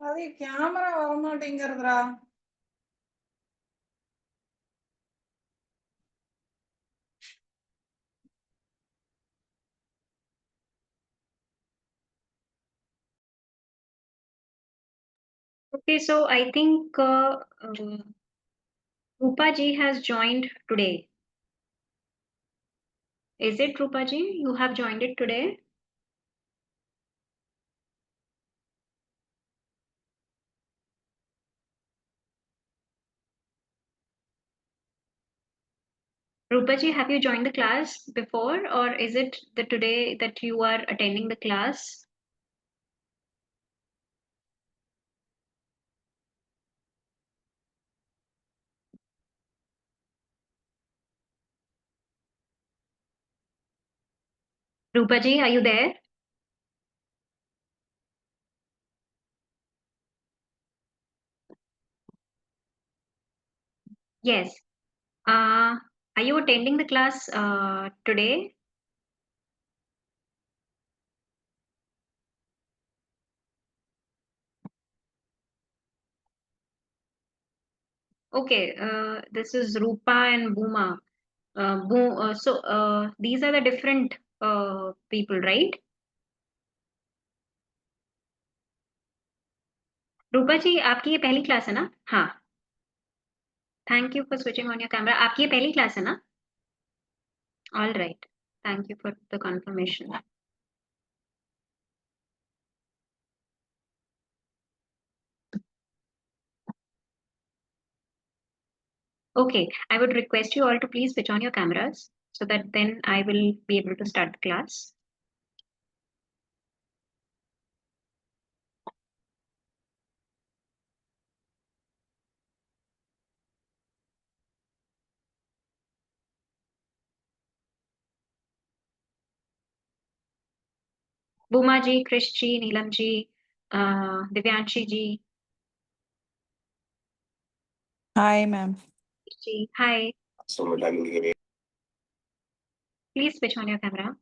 அது camera வரமாட்டேங்கிறதுடா. Okay, so I think Rupa ji has joined today. Is it Rupa ji? You have joined it today? Rupa ji, have you joined the class before, or is it the today that you are attending the class? Rupa ji, are you there? Yes. Are you attending the class today? Okay, this is Rupa and Bhuma. So these are the different people, right? रूपा जी आपकी ये पहली class है ना? हाँ. Thank you for switching on your camera. आपकी ये पहली class है ना? All right. Thank you for the confirmation. Okay, I would request you all to please switch on your cameras so that then I will be able to start the class. Bhuma ji, Krish ji, Neelam ji, Divyanshi ji. Hi, ma'am. Ji, hi. Please switch on your camera.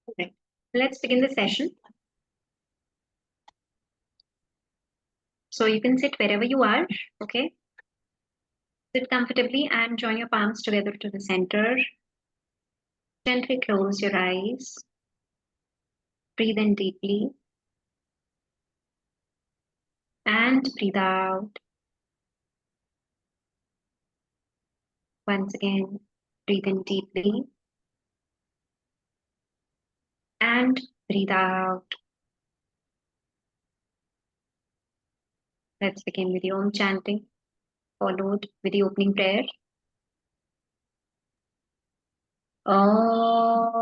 Okay. Let's begin the session. So you can sit wherever you are, okay? Sit comfortably and join your palms together to the center. Gently close your eyes. Breathe in deeply. And breathe out. Once again, breathe in deeply. And breathe out. Let's begin with the Om chanting, followed with the opening prayer. Om.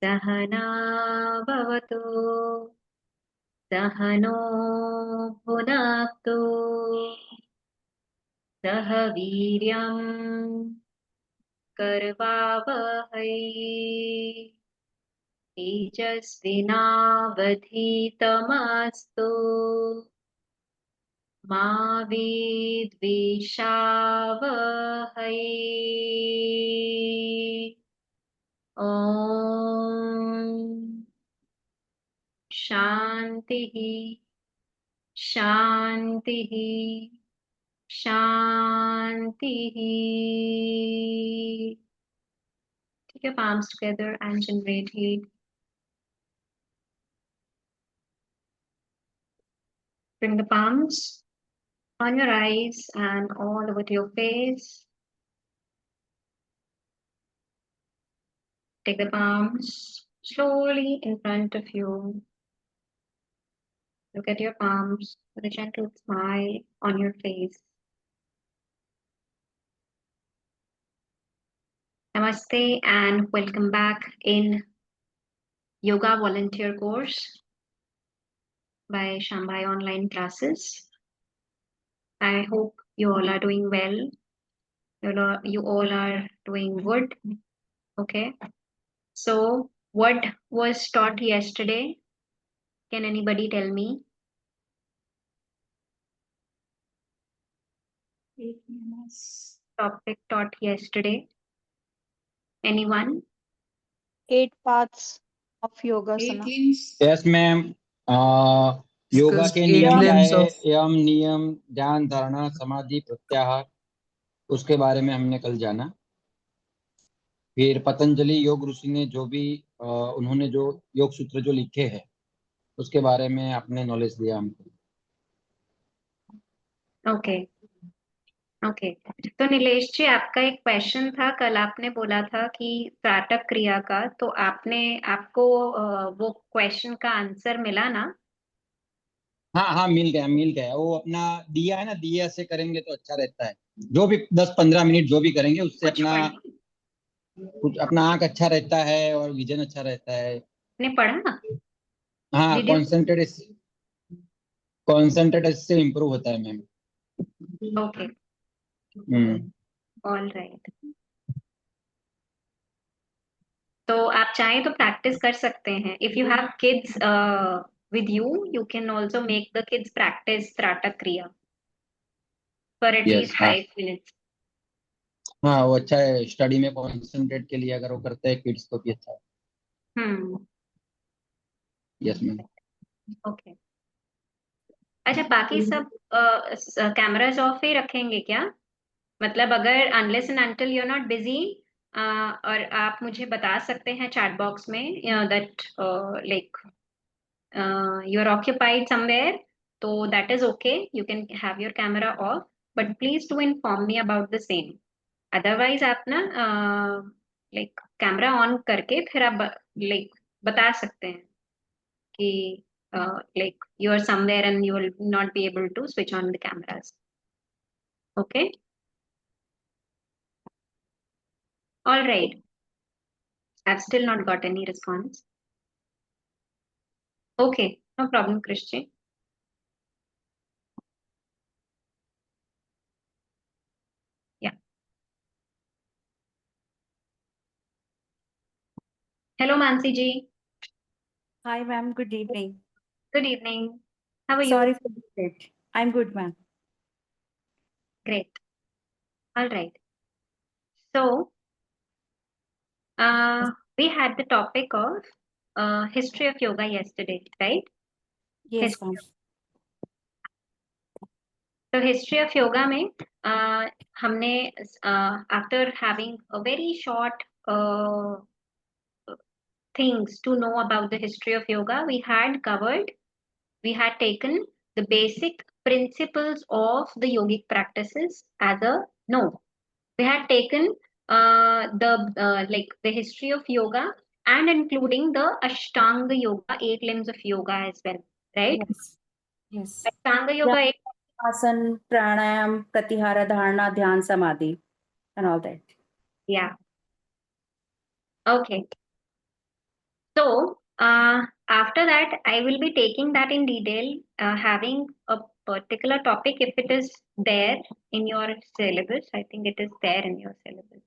Sahana bhavatu, Sahano bhunaktu, Sah Viryam Karvavahai, Tejasvinavadhitamastu, Ma Vidvishavahai. Om Shanti Shanti Shanti. Take your palms together and generate heat. Bring the palms on your eyes and all over to your face. Take the palms slowly in front of you. Look at your palms with a gentle smile on your face. Namaste and welcome back in Yoga Volunteer course by Shambhai Online Classes. I hope you all are doing well. You all are doing good. Okay. So, what was taught yesterday? Can anybody tell me? Topic taught yesterday. Anyone? 8 paths of yoga Eight asana. limbs. Yes ma'am yoga Discussed के 8 नियम क्या limbs है? of यम नियम ध्यान धारणा समाधि प्रत्याहार उसके बारे में हमने कल जाना। फिर पतंजलि योग ऋषि ने जो भी उन्होंने जो योग सूत्र जो लिखे हैं उसके बारे में आपने नॉलेज दिया हमको। ओके ओके तो नीलेश जी, आपका एक क्वेश्चन था। कल आपने बोला था कि त्राटक क्रिया का, तो आपको वो क्वेश्चन का आंसर मिला ना? हाँ हाँ मिल गया वो अपना दिया है ना, दिया से करेंगे तो अच्छा रहता है। जो भी 10-15 मिनट जो भी करेंगे उससे कुछ अपना आंख अच्छा रहता है और विजन अच्छा रहता है। आपने पढ़ा ना? हाँ Did you? कॉन्सेंट्रेट से इम्प्रूव होता है मैम। Okay, all right. तो आप चाहें तो प्रैक्टिस कर सकते हैं। If you have kids with you can also make the kids practice त्राटक क्रिया for at यस least हाँ 5 minutes. हाँ वो अच्छा है स्टडी में कॉन्सेंट्रेट के लिए, अगर वो करते हैं किड्स तो भी अच्छा है। Yes ma'am. ओके। अच्छा, बाकी सब कैमराज ऑफ ही रखेंगे क्या? मतलब अगर unless and until you are not busy, और आप मुझे बता सकते हैं चैट बॉक्स में that like you are occupied somewhere, so that is okay. You can have your camera off, but please do inform me about the same. Otherwise, आप ना like camera on करके फिर आप like बता सकते हैं कि like you are somewhere and you will not be able to switch on the cameras. Okay. All right. I've still not got any response. Okay, no problem, Christian. Yeah. Hello, Mansi ji. Hi, ma'am. Good evening. Good evening. How are Sorry you? for the late. I'm good, ma'am. Great. All right. So, we had the topic of history of yoga yesterday, right? Yes, ma'am. So history of yoga में हमने after having a very short things to know about the history of yoga, we had taken the basic principles of the yogic practices as a no. We had taken the history of yoga and including the Ashtanga yoga, 8 limbs of yoga as well, right? Yes. Yes. Ashtanga Yeah. yoga, Asan, pranayam, pratihara, dharana, dhyan, samadhi, and all that. yeah. Okay. So after that, I will be taking that in detail, having a particular topic if it is there in your syllabus. I think it is there in your syllabus.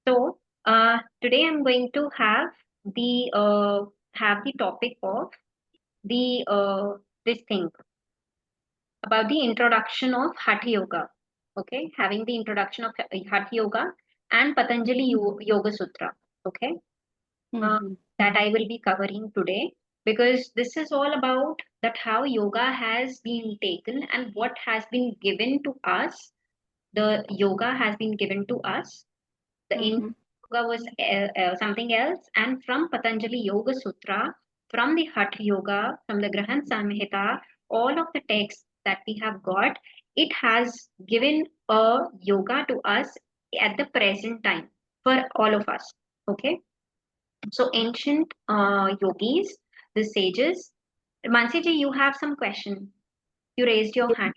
So today I'm going to have the topic of the this thing about the introduction of Hatha Yoga. Okay, having the introduction of Hatha Yoga and Patanjali Yoga Sutra. Okay. Mhm. That I will be covering today, because this is all about that how yoga has been taken and what has been given to us. The yoga has been given to us. The Indian yoga was something else, and from Patanjali Yoga Sutra, from the Hatha Yoga, from the Grahan Samhita, all of the texts that we have got, it has given a yoga to us at the present time for all of us. Okay. So ancient yogis, the sages. Mansi ji, you have some question. You raised your hand.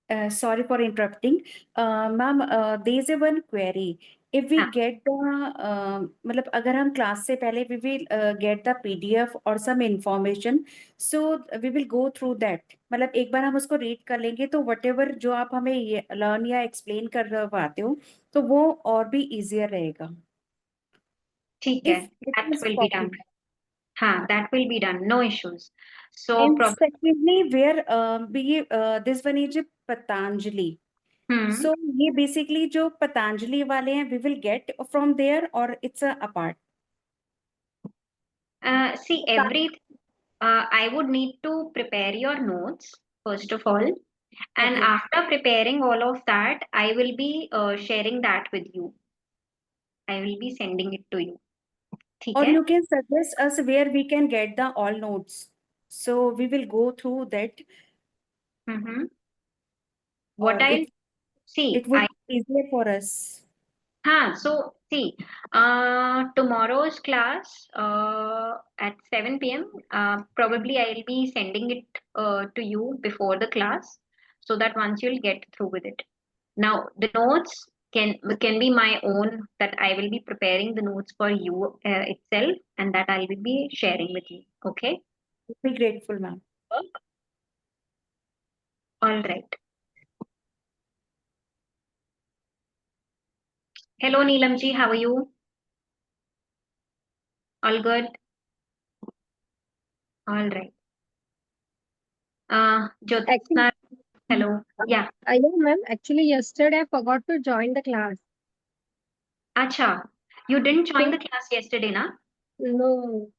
Sorry for interrupting. Ma'am, there is a one query. If we हाँ. get the, मतलब अगर हम class से पहले we will get the PDF or some information, so we will go through that. मतलब एक बार हम उसको read कर लेंगे तो whatever जो आप हमें learn या explain कर पाते हो, तो वो और भी easier रहेगा. ठीक है. If it That is will be done. possible. हाँ, that will be done. No issues. So And secondly, where this one is Patanjali. So ये basically जो पतंजलि वाले हैं, we will get from there or it's a apart. See, I would need to prepare your notes first of all, and Okay. after preparing all of that, I will be sharing that with you. I will be sending it to you. ठीक Or है? you can suggest us where we can get the all notes. So we will go through that. What Or I'll see, it would be easier for us. so see, tomorrow's class at 7 p.m. Probably I'll be sending it to you before the class so that once you'll get through with it. Now, the notes can be my own, that I will be preparing the notes for you itself, and that I will be sharing with you. Okay? Be grateful, ma'am. All right. Hello, Neelam ji. How are you? All good? All right. Jyotsna, hello. Yeah. I know, ma'am. Actually, yesterday I forgot to join the class. Acha, you didn't join the class yesterday, na? No.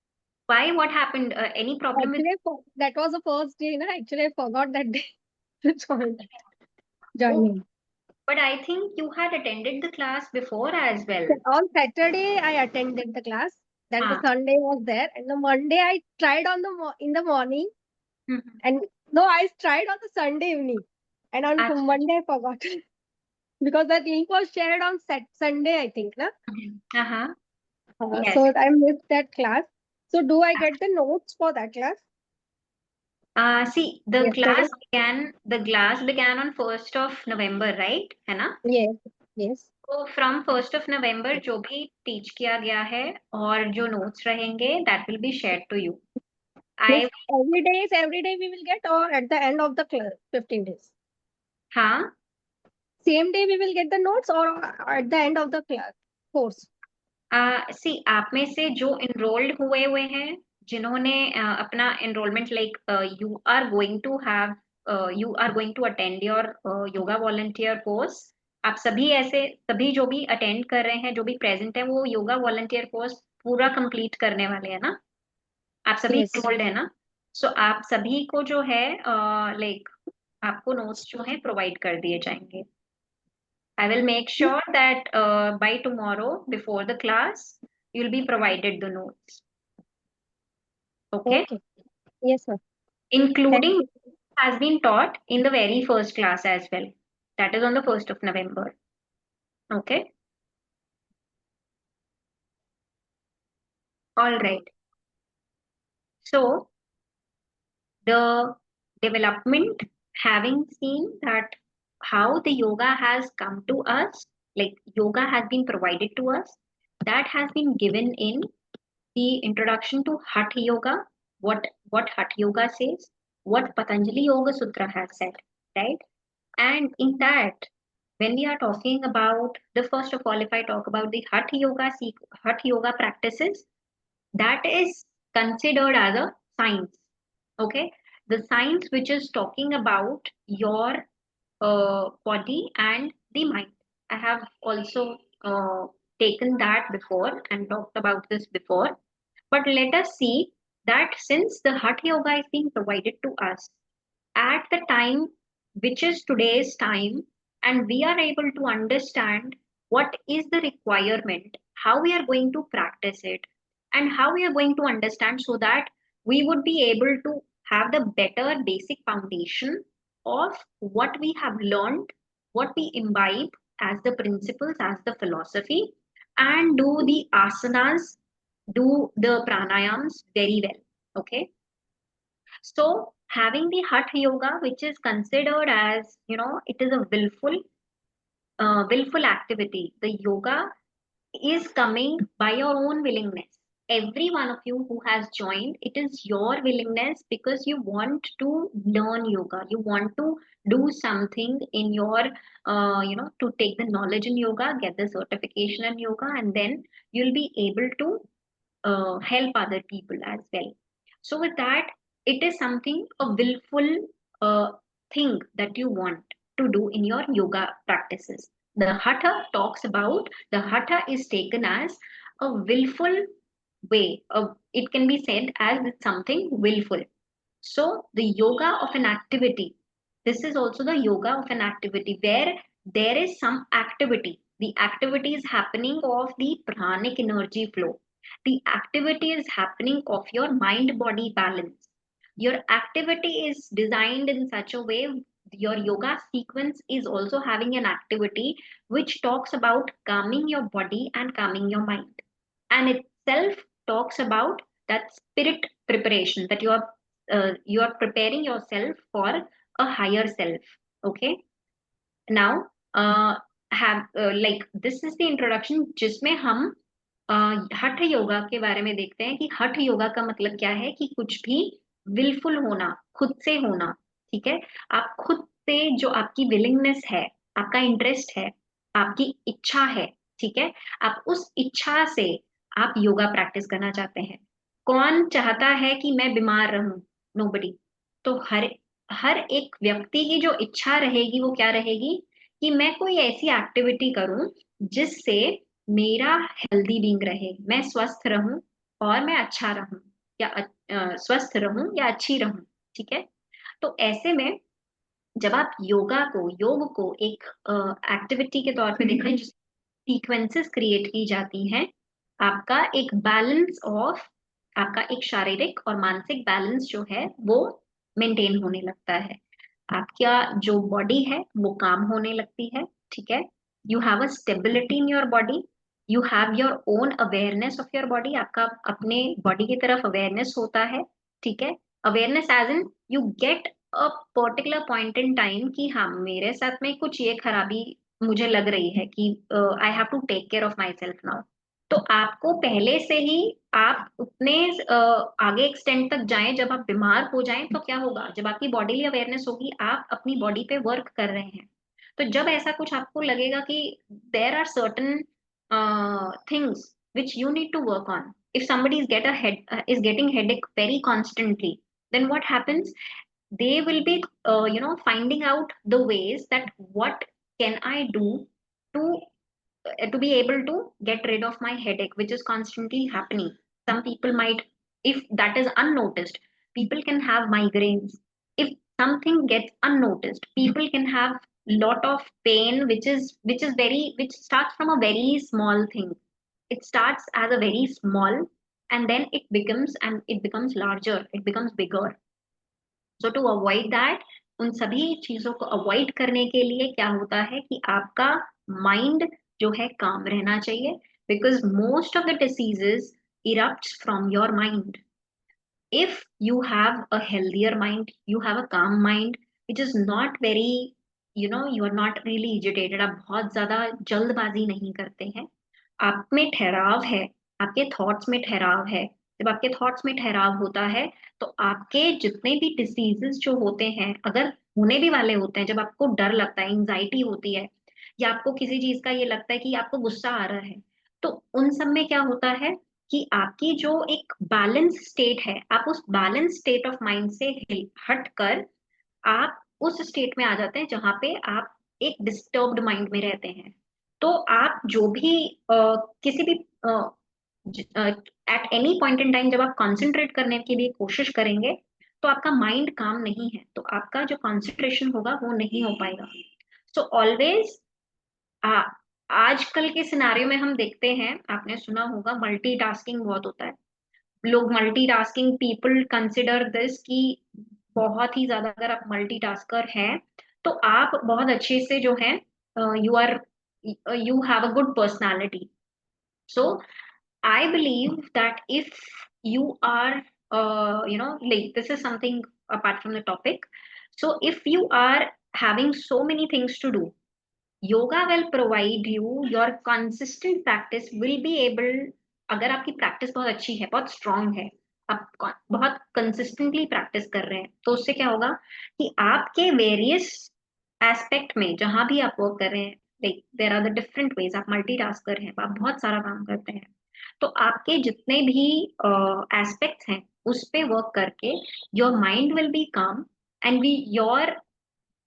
Why? What happened? Any problem with? Actually, that was the first day, na? Actually, I forgot that day to join. Oh, but I think you had attended the class before as well. On Saturday, I attended the class. Then the Ah. Sunday was there, and the Monday I tried on in the morning, Mhm. and no, I tried on the Sunday evening, and on Acha. Monday I forgot because that link was shared on Sunday, I think, na? Uh-huh. Yes. So I missed that class. So do I get the notes for that class? See, the Yesterday? class began on 1st of November, right? है ना? Yes. Yes. तो from 1st of November जो भी teach किया गया है और जो notes रहेंगे, that will be shared to you. Yes, every day we will get, or at the end of the 15 days? हाँ. Same day we will get the notes, or at the end of the course? See, आप में से जो enrolled हुए हैं, जिन्होंने अपना enrollment, like you are going to attend your yoga volunteer course. आप सभी जो भी attend कर रहे हैं, जो भी present है, वो yoga volunteer course पूरा complete करने वाले हैं ना? आप सभी Yes. enrolled है ना? So आप सभी को जो है like आपको notes जो है provide कर दिए जाएंगे. I will make sure that by tomorrow, before the class, you'll be provided the notes. Okay? Okay. Yes, sir. Including has been taught in the very first class as well. That is on the 1st of November. Okay? All right. So, the development, having seen that how the yoga has come to us, like yoga has been provided to us, that has been given in the introduction to Hatha Yoga, what Hatha Yoga says, what Patanjali Yoga Sutra has said, right? And in that, when we are talking about first of all, if I talk about the Hatha Yoga practices, that is considered as a science. Okay, the science which is talking about your body and the mind. I have also taken that before and talked about this before. But let us see that since the Hatha Yoga is being provided to us at the time which is today's time, and we are able to understand what is the requirement, how we are going to practice it, and how we are going to understand so that we would be able to have the better basic foundation of what we have learned, what we imbibe as the principles, as the philosophy, and do the asanas, do the pranayams very well. Okay. So having the Hatha Yoga, which is considered as, it is a willful activity. The yoga is coming by your own willingness. Every one of you who has joined, it is your willingness because you want to learn yoga. You want to do something in your, to take the knowledge in yoga, get the certification in yoga, and then you'll be able to help other people as well. So with that, it is something, a willful thing that you want to do in your yoga practices. The Hatha talks about, the Hatha is taken as a willful way. It can be said as it's something willful. So the yoga of an activity, this is also the yoga of an activity where there is some activity. The activity is happening of the pranic energy flow. The activity is happening of your mind body balance. Your activity is designed in such a way, your yoga sequence is also having an activity which talks about calming your body and calming your mind. And itself talks about that spirit preparation, that you are preparing yourself for a higher self. Okay, now have like this is the introduction जिसमें हम हठ योगा के बारे में देखते हैं कि हठ योगा का मतलब क्या है, कि कुछ भी विलफुल होना, खुद से होना। ठीक है, आप खुद से जो आपकी विलिंगनेस है, आपका इंटरेस्ट है, आपकी इच्छा है, ठीक है, आप उस इच्छा से आप योगा प्रैक्टिस करना चाहते हैं। कौन चाहता है कि मैं बीमार रहूं? नोबडी। तो हर एक व्यक्ति की जो इच्छा रहेगी वो क्या रहेगी, कि मैं कोई ऐसी एक्टिविटी करूं जिससे मेरा हेल्दी बीइंग रहे, मैं स्वस्थ रहूं और मैं अच्छा रहूं, या स्वस्थ रहूं या अच्छी रहूं। ठीक है, तो ऐसे में जब आप योग को एक एक्टिविटी के तौर पे देखें, जिस सीक्वेंसेस क्रिएट की जाती हैं, आपका एक बैलेंस ऑफ, आपका एक शारीरिक और मानसिक बैलेंस जो है वो मेंटेन होने लगता है। आपका जो बॉडी है वो काम होने लगती है। ठीक है, you have a stability in your body, you have your own awareness of your body, आपका अपने बॉडी की तरफ अवेयरनेस होता है। ठीक है, awareness as in you get a particular point in time कि हाँ, मेरे साथ में कुछ ये खराबी मुझे लग रही है कि I have to take care of myself now. तो आपको पहले से ही आप उतने आगे एक्सटेंड तक जाएं, जब आप बीमार हो जाएं तो क्या होगा, जब आपकी बॉडी अवेयरनेस होगी, आप अपनी बॉडी पे वर्क कर रहे हैं। तो जब ऐसा कुछ आपको लगेगा कि there are certain things which you need to work on, if somebody is getting headache very constantly, then what happens, they will be finding out the ways that what can I do to be able to get rid of my headache which is constantly happening. Some people might, if that is unnoticed, people can have migraines. If something gets unnoticed, people can have lot of pain which starts from a very small thing. It starts as a very small, and then it becomes larger, it becomes bigger. So to avoid that, उन सभी चीजों को avoid करने के लिए क्या होता है कि आपका माइंड जो है काम रहना चाहिए, because most of the diseases erupts from your mind. If you have a healthier mind, you have a calm mind, which is not very, you are not really agitated, आप बहुत ज्यादा जल्दबाजी नहीं करते हैं, आप में ठहराव है, आपके थॉट्स में ठहराव है. जब आपके थॉट्स में ठहराव होता है तो आपके जितने भी डिसीजेस जो होते हैं, अगर होने भी वाले होते हैं, जब आपको डर लगता है, एंजाइटी होती है, या आपको किसी चीज का ये लगता है कि आपको गुस्सा आ रहा है, तो उन सब में क्या होता है कि आपकी जो एक बैलेंस स्टेट है, आप उस बैलेंस स्टेट ऑफ माइंड से हट कर आप उस स्टेट में आ जाते हैं जहां पे आप एक डिस्टर्ब्ड माइंड में रहते हैं. तो आप जो भी किसी भी at any point in time जब आप कंसंट्रेट करने के लिए कोशिश करेंगे तो आपका माइंड काम नहीं है, तो आपका जो कंसंट्रेशन होगा वो नहीं हो पाएगा. सो ऑलवेज आजकल के सिनारियो में हम देखते हैं, आपने सुना होगा मल्टीटास्किंग बहुत होता है. लोग मल्टीटास्किंग, पीपल कंसिडर दिस कि बहुत ही ज्यादा अगर आप मल्टीटास्कर हैं तो आप बहुत अच्छे से जो है you have a good personality. So I believe that if you are like this is something apart from the topic. So if you are having so many things to do, yoga will provide you, your consistent practice will be able, अगर आपकी practice बहुत अच्छी है, बहुत strong है, आप बहुत consistently practice कर रहे हैं, तो उससे क्या होगा कि आपके various aspect में जहां भी आप work कर रहे हैं, like there are the different ways, आप multitasker हैं, आप बहुत सारा काम करते हैं, तो आपके जितने भी aspects हैं उस पे work करके your mind will be calm and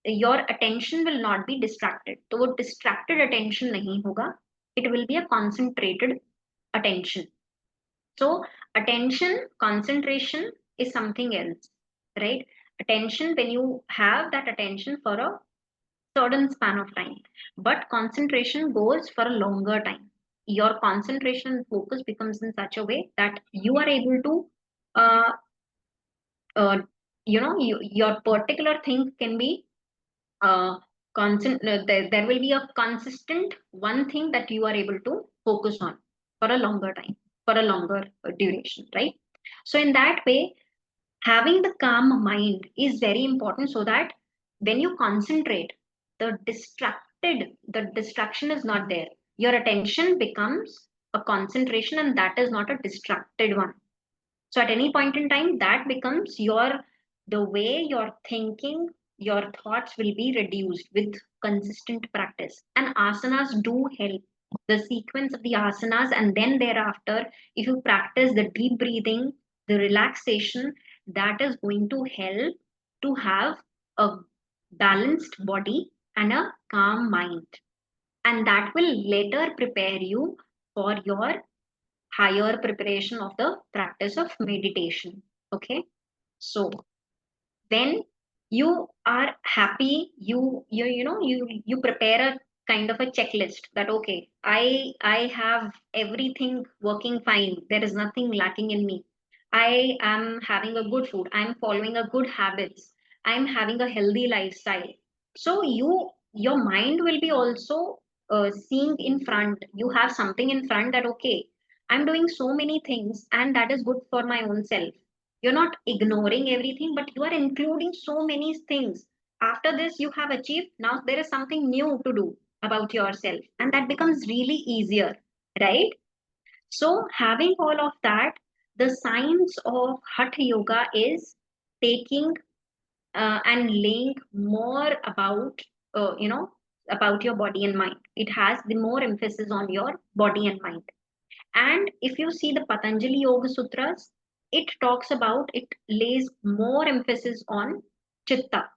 your attention will not be distracted. तो वो distracted attention नहीं होगा, it will be a concentrated attention. So attention concentration is something else, right? Attention, when you have that attention for a certain span of time, but concentration goes for a longer time. Your concentration and focus becomes in such a way that you are able to uh, your particular thing can be there will be a consistent one thing that you are able to focus on for a longer time, for a longer duration, right? So in that way, having the calm mind is very important, so that when you concentrate, the distraction is not there. Your attention becomes a concentration, and that is not a distracted one. So at any point in time, that becomes the way you're thinking, your thoughts will be reduced with consistent practice. And asanas do help. The sequence of the asanas, and then thereafter, if you practice the deep breathing, the relaxation, that is going to help to have a balanced body and a calm mind. And that will later prepare you for your higher preparation of the practice of meditation. Okay, so when you are happy, you prepare a kind of a checklist that okay, I have everything working fine, there is nothing lacking in me, I am having a good food, I'm following a good habits, I'm having a healthy lifestyle. So your mind will be also seeing in front, you have something in front that okay, I'm doing so many things and that is good for my own self. You're not ignoring everything, but you are including so many things. After this, you have achieved. Now there is something new to do about yourself, and that becomes really easier, right? So, having all of that, the science of Hatha Yoga is taking and laying more about your body and mind. It has the more emphasis on your body and mind. And if you see the Patanjali Yoga Sutras, it lays more emphasis on chitta,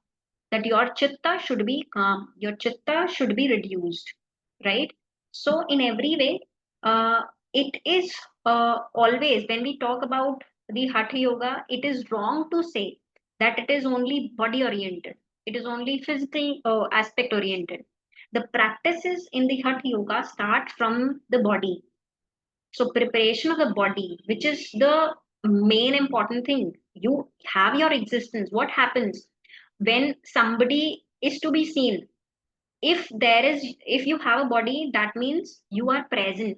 that your chitta should be calm, your chitta should be reduced, right? So, in every way, it is always, when we talk about the Hatha Yoga, it is wrong to say that it is only body oriented, it is only physical aspect oriented. The practices in the Hatha Yoga start from the body. So preparation of the body, which is the main important thing. You have your existence. What happens when somebody is to be seen? If you have a body, that means you are present.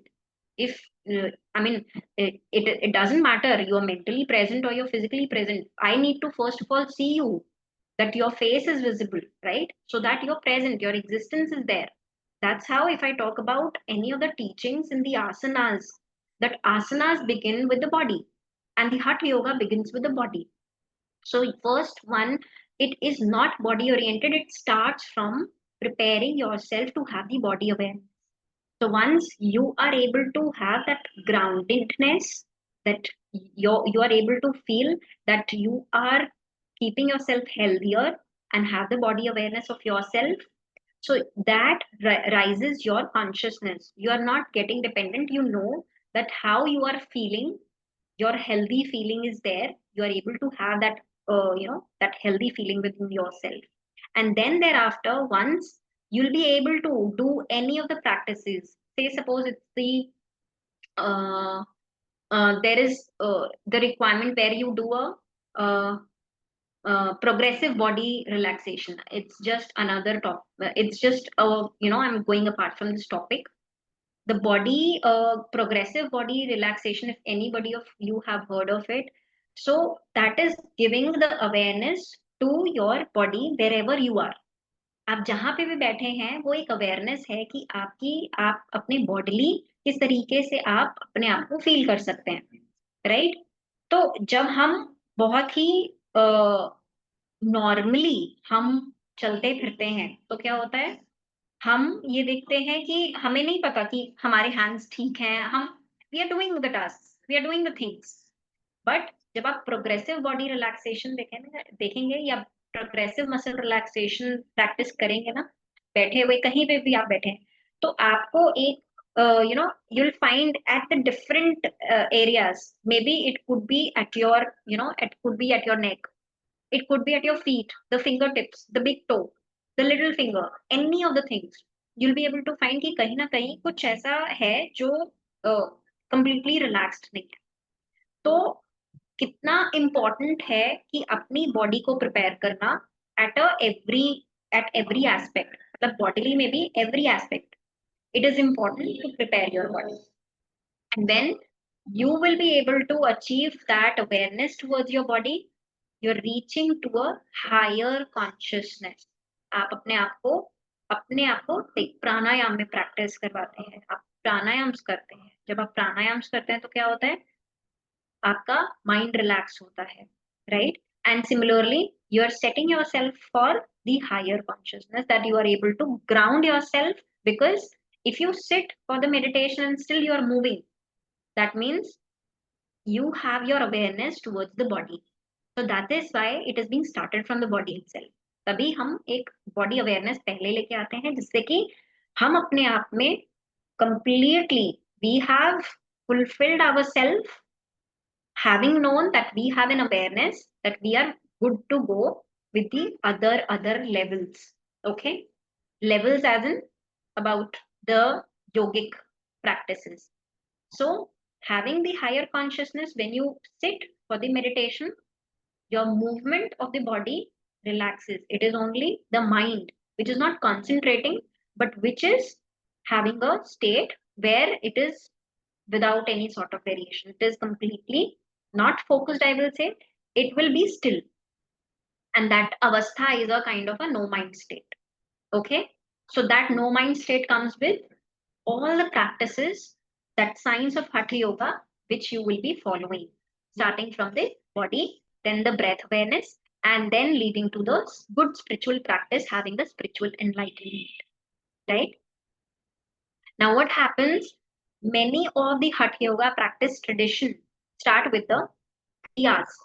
If I mean, it doesn't matter you are mentally present or you're physically present. I need to first of all see you, that your face is visible, right? So that you're present, your existence is there. That's how, if I talk about any of the teachings in the asanas, that asanas begin with the body, and the Hatha Yoga begins with the body. So, first one, it is not body oriented, it starts from preparing yourself to have the body awareness. So, once you are able to have that groundedness, that you are able to feel that you are keeping yourself healthier and have the body awareness of yourself, so that rises your consciousness. You are not getting dependent. You know that how you are feeling, your healthy feeling is there. You are able to have that, that healthy feeling within yourself. And then thereafter, once you'll be able to do any of the practices, say suppose it's there is the requirement where you do a progressive body relaxation. It's just another topic. It's just I'm going apart from this topic. The body progressive body relaxation, if anybody of you have heard of it, So that is giving the awareness to your body wherever you are. आप जहां पे भी बैठे हैं वो एक awareness है कि आप अपने बॉडीली किस तरीके से आप अपने आप को फील कर सकते हैं, राइट? तो जब हम बहुत ही नॉर्मली हम चलते फिरते हैं तो क्या होता है, हम ये देखते हैं कि हमें नहीं पता कि हमारे हैंड्स ठीक हैं, हम we are doing the task, we are doing the things. But जब आप प्रोग्रेसिव बॉडी रिलैक्सेशन देखेंगे या प्रोग्रेसिव मसल रिलैक्सेशन प्रैक्टिस करेंगे ना, बैठे हुए कहीं पे भी आप बैठे हैं, तो आपको एक you will find at the different areas, maybe it could be at your it could be at your neck, it could be at your feet, the fingertips, the big toe, the little finger, any of the things, you'll be able to find कि कहीं ना कहीं कुछ ऐसा है जो completely relaxed नहीं है। तो कितना इम्पोर्टेंट है कि अपनी बॉडी को प्रिपेयर करना एट एवरी एस्पेक्ट, मतलब बॉडीली में भी every aspect it is important to prepare your body, and then you will be able to achieve that awareness towards your body. You're reaching to a higher consciousness. आप अपने आप को एक प्राणायाम में practice करवाते हैं, आप प्राणायाम्स करते हैं। जब आप प्राणायाम्स करते हैं तो क्या होता है, आपका माइंड रिलैक्स होता है, right? And similarly you are setting yourself for the higher consciousness, that you are able to ground yourself, because if you sit for the meditation and still you are moving, that means you have your awareness towards the body. So that is why it is being started from the body itself. तभी हम एक body awareness पहले लेके आते हैं, जिससे कि हम अपने आप में completely we have fulfilled ourselves, having known that we have an awareness that we are good to go with the other levels. Okay, levels as in about the yogic practices. So having the higher consciousness, when you sit for the meditation, your movement of the body relaxes. It is only the mind which is not concentrating, but which is having a state where it is without any sort of variation. It is completely not focused, I will say. It will be still. And that avastha is a kind of a no mind state. Okay. So that no mind state comes with all the practices, that science of Hatha Yoga, which you will be following, starting from the body, then the breath awareness, and then leading to the good spiritual practice, having the spiritual enlightenment. Right? Now, what happens? Many of the Hatha Yoga practice tradition start with the kriyas.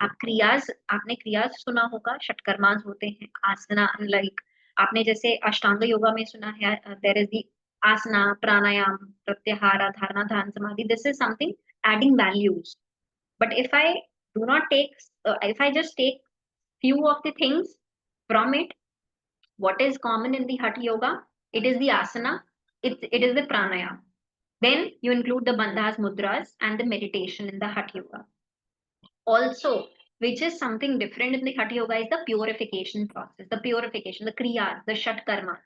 आपने क्रियाज सुना होगा, षटकर्मास होते हैं, आसना, like आपने जैसे अष्टांग योगा में सुना है, देयर इज दी आसना, प्राणायाम, प्रत्याहार, धारणा, ध्यान, समाधि. This is something adding values. But if I just take few of the things from it, what is common in the Hatha Yoga? It is the asana, it is the pranayam. Then you include the bandhas, mudras, and the meditation in the Hatha Yoga. Also, which is something different in the Hatha Yoga, is the purification process, the kriyas, the shat karmas.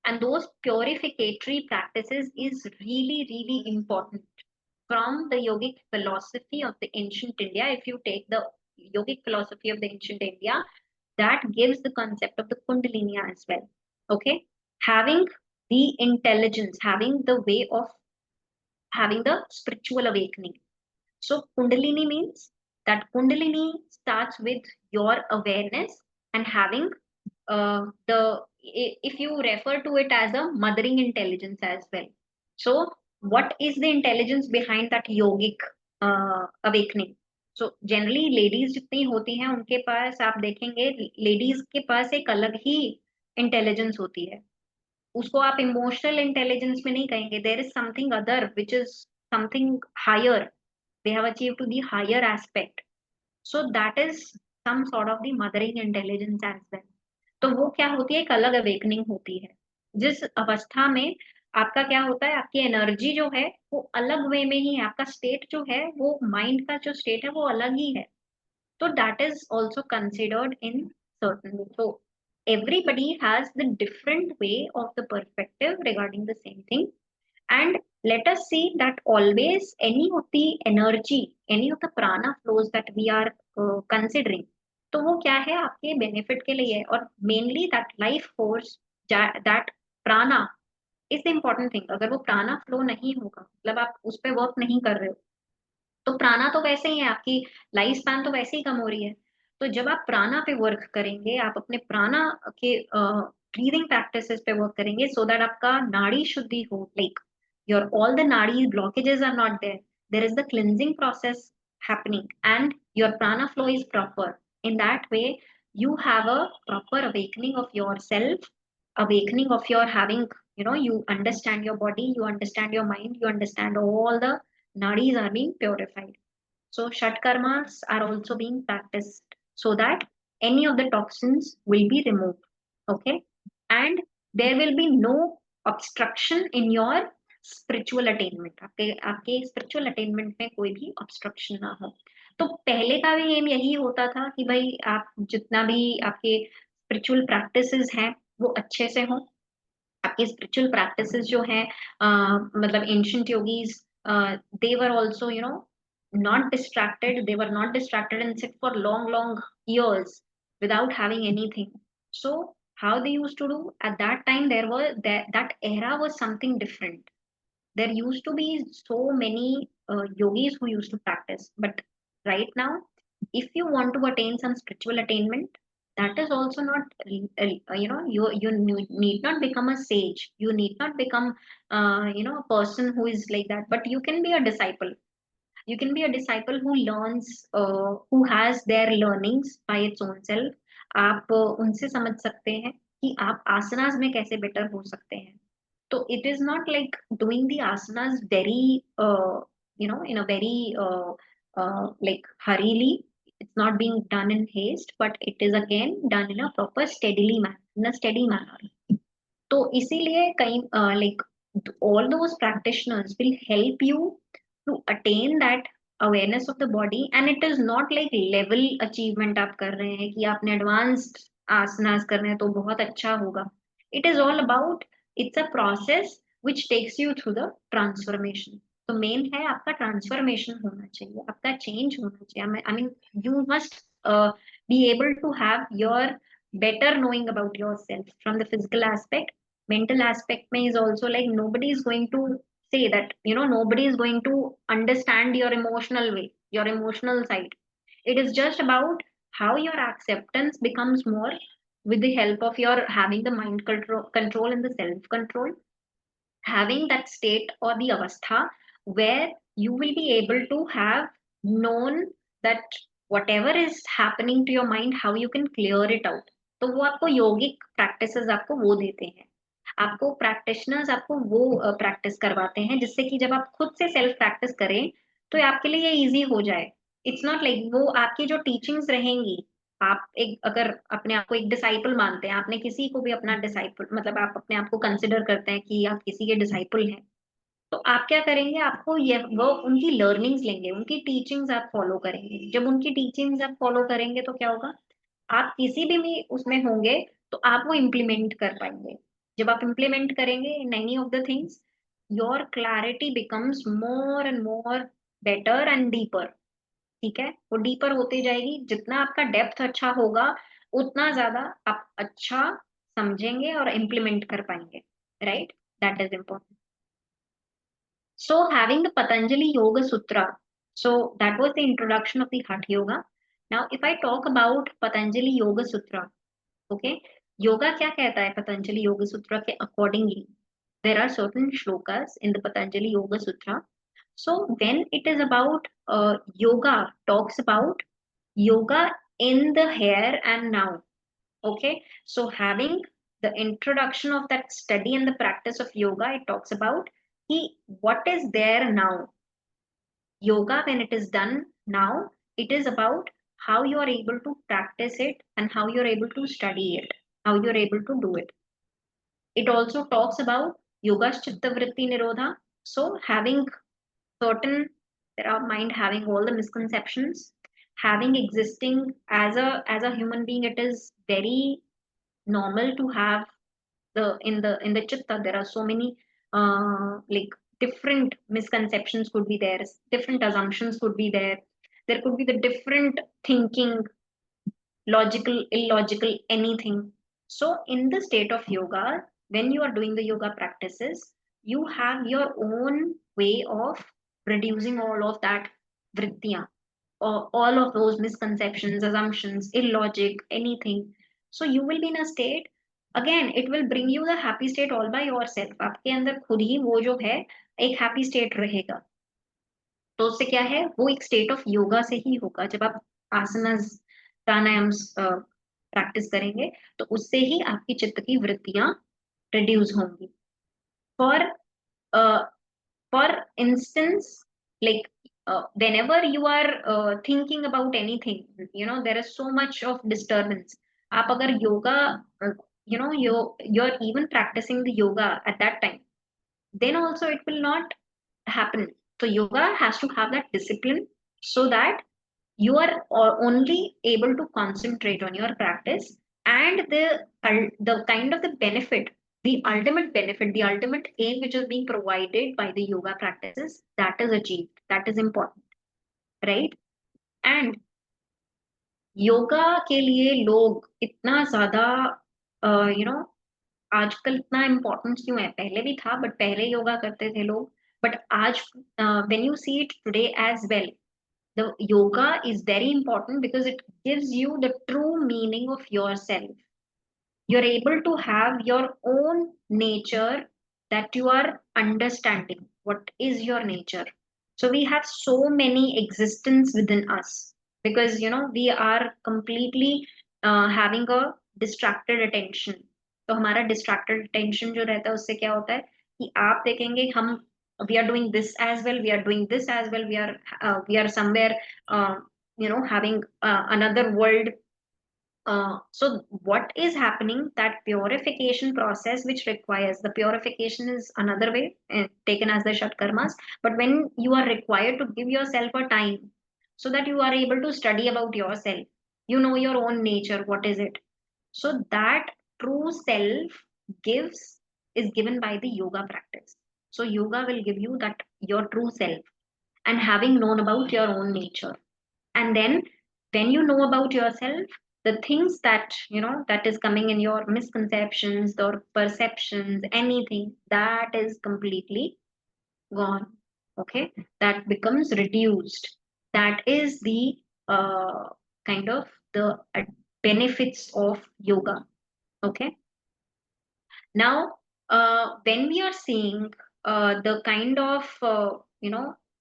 And those purificatory practices is really, really important. From the yogic philosophy of the ancient India, if you take the yogic philosophy of the ancient India, that gives the concept of the Kundalini as well. Okay, having the intelligence, having the way of having the spiritual awakening. So Kundalini means that Kundalini starts with your awareness and having if you refer to it as a mothering intelligence as well. So what is the intelligence behind that yogic awakening? So generally ladies जितनी होती हैं उनके पास आप देखेंगे, ladies के पास एक अलग ही intelligence होती है. उसको आप emotional intelligence में नहीं कहेंगे. There is something other which is something higher. They have achieved to the higher aspect. So that is some sort of the mothering intelligence as well. तो वो क्या होती है, एक अलग अवेकनिंग होती है, जिस अवस्था में आपका क्या होता है, आपकी एनर्जी जो है वो अलग वे में ही है, आपका स्टेट जो है वो माइंड का जो स्टेट है वो अलग ही है. तो that is also considered in certain way. So everybody has the different way of the perspective regarding the same thing, and let us see that always any of the energy, any of the prana flows that we are considering, तो वो क्या है आपके benefit के लिए है, और mainly that life force, that प्राणा इज द इम्पोर्टेंट थिंग. अगर वो प्राणा फ्लो नहीं होगा, मतलब आप उस पर वर्क नहीं कर रहे हो, तो प्राणा तो वैसे ही है, आपकी लाइफ स्पैन तो वैसे ही कम हो रही है. तो जब आप प्राणा पे वर्क करेंगे, आप अपने प्राणा के ब्रीदिंग प्रैक्टिसेस पे वर्क करेंगे, सो दैट आपका नाड़ी शुद्धि हो, लाइक योर ऑल द नाड़ी blockages are not there, there is the cleansing process happening, and your prana flow is proper. In that way you have a proper awakening of yourself, awakening of your having, you understand your body, you understand your mind, you understand all the nadis are being purified. So shat karmas are also being practiced so that any of the toxins will be removed. Okay. And there will be no obstruction in your spiritual attainment. आपके spiritual attainment में कोई भी obstruction ना हो. तो पहले का भी एम यही होता था कि भाई आप जितना भी आपके spiritual practices हैं वो अच्छे से हों. आपके spiritual practices जो हैं, मतलब ancient yogis, they were also, not distracted. They were not distracted and sit for long years without having anything. So how they used to do at that time, there were that era was something different. There used to be so many yogis who used to practice, but right now if you want to attain some spiritual attainment, that is also not you need not become a sage, you need not become a person who is like that, but you can be a disciple. You can be a disciple who learns, who has their learnings by its own self. आप उनसे समझ सकते हैं कि आप आसनास में कैसे better हो सकते हैं. So it is not like doing the asanas very, in a very like hurriedly. It's not being done in haste, but it is again done in a proper steadily manner, in a steady manner. तो इसीलिए कई like all those practitioners will help you to attain that awareness of the body, and it is not like level achievement आप कर रहे हैं कि आपने advanced asanas कर रहे हैं तो बहुत अच्छा होगा. It is all about, it's a process which takes you through the transformation. तो मेन है आपका ट्रांसफॉर्मेशन होना चाहिए, आपका चेंज होना चाहिए. I mean you must be able to have your better knowing about yourself from the physical aspect. Mental aspect may is also like nobody is going to say that, nobody is going to understand your emotional way, your emotional side. It is just about how your acceptance becomes more with the help of your having the mind control and the self control, having that state or the avastha where you will be able to have known that whatever is happening to your mind, how you can clear it out. तो वो आपको योगिक practices आपको वो देते हैं, आपको practitioners आपको वो प्रैक्टिस करवाते हैं, जिससे कि जब आप खुद से सेल्फ प्रैक्टिस करें तो ये आपके लिए इजी हो जाए. इट्स नॉट लाइक वो आपकी जो टीचिंग्स रहेंगी, आप एक अगर अपने आप को एक डिसाइपल मानते हैं, आपने किसी को भी अपना डिसाइपल, मतलब आप अपने आप को कंसिडर करते हैं कि आप किसी के डिसाइपल हैं, तो आप क्या करेंगे, आपको ये वो उनकी लर्निंग्स लेंगे, उनकी टीचिंग्स आप फॉलो करेंगे. जब उनकी टीचिंग्स आप फॉलो करेंगे तो क्या होगा, आप किसी भी उसमें होंगे तो आप वो इम्प्लीमेंट कर पाएंगे. जब आप इम्प्लीमेंट करेंगे in any of the things, your clarity becomes more and more better and deeper. ठीक है, वो डीपर होती जाएगी. जितना आपका डेप्थ अच्छा होगा उतना ज्यादा आप अच्छा समझेंगे और इम्प्लीमेंट कर पाएंगे. Right, that is important. So having the Patanjali Yoga Sutra, so that was the introduction of the Hatha Yoga. Now if I talk about Patanjali Yoga Sutra, okay, yoga क्या कहता है Patanjali Yoga Sutra के accordingly, there are certain shlokas in the Patanjali Yoga Sutra. So when it is about yoga, talks about yoga in the here and now. Okay, so having the introduction of that study and the practice of yoga, it talks about what is there now. Yoga, when it is done now, it is about how you are able to practice it and how you're able to study it, how you're able to do it. It also talks about yoga's chitta vritti nirodha. So having certain, there are mind having all the misconceptions, having existing as a human being, it is very normal to have in the chitta there are so many like different misconceptions could be there, different assumptions could be there. There could be the different thinking, logical, illogical, anything. So, in the state of yoga, when you are doing the yoga practices, you have your own way of reducing all of that vrittiya, or all of those misconceptions, assumptions, illogic, anything. So, you will be in a state, again, it will bring you the happy state all by yourself. आपके अंदर खुद ही वो जो है एक happy state रहेगा. तो उससे क्या है, वो एक स्टेट ऑफ योगा से ही होगा. जब आप आसनास प्राणायाम प्रैक्टिस करेंगे तो उससे ही आपकी चित्त की वृत्तियां रिड्यूस होंगी. For for instance, like whenever you are thinking about anything, there is so much of disturbance. आप अगर yoga, you're even practicing the yoga at that time, then also it will not happen. So yoga has to have that discipline so that you are only able to concentrate on your practice, and the kind of the benefit, the ultimate benefit, the ultimate aim which is being provided by the yoga practices, that is achieved. That is important, right? And yoga के लिए लोग इतना ज्यादा आजकल इतना importance क्यों है? पहले भी था, बट पहले योगा करते थे लोग, बट आज when you see it today as well, the yoga is very important because it gives you the true meaning of yourself. You're able to have your own nature, that you are understanding what is your nature. So we have so many existence within us, because we are completely having a distracted attention. तो हमारा distracted attention जो रहता है उससे क्या होता है कि आप देखेंगे हम we are doing this as well, we are doing this as well, we are somewhere having another world. So what is happening, that purification process which requires, the purification is another way taken as the shat karmas, but when you are required to give yourself a time so that you are able to study about yourself, your own nature, what is it? So that true self is given by the yoga practice. So yoga will give you that your true self, and having known about your own nature, and then when you know about yourself, the things that that is coming in your misconceptions or perceptions, anything that is completely gone. Okay, that becomes reduced. That is the kind of the benefits of yoga. Okay, now when we are seeing the kind of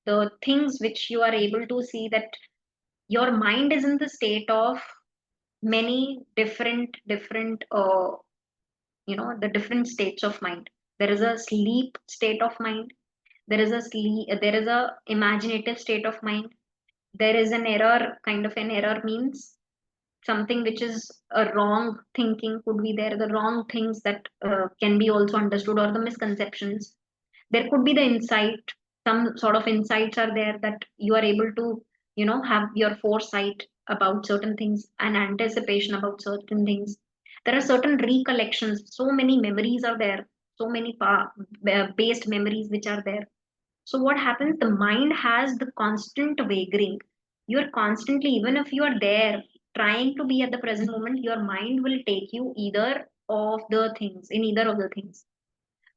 the things which you are able to see, that your mind is in the state of many different the different states of mind. There is a sleep state of mind, there is a imaginative state of mind, there is an error, kind of an error means something which is a wrong thinking could be there, the wrong things that can be also understood, or the misconceptions. There could be the insight, some sort of insights are there, that you are able to have your foresight about certain things and anticipation about certain things. There are certain recollections, so many memories are there, so many based memories which are there. So what happens, the mind has the constant wavering. You are constantly, even if you are there trying to be at the present moment, your mind will take you either of the things, in either of the things.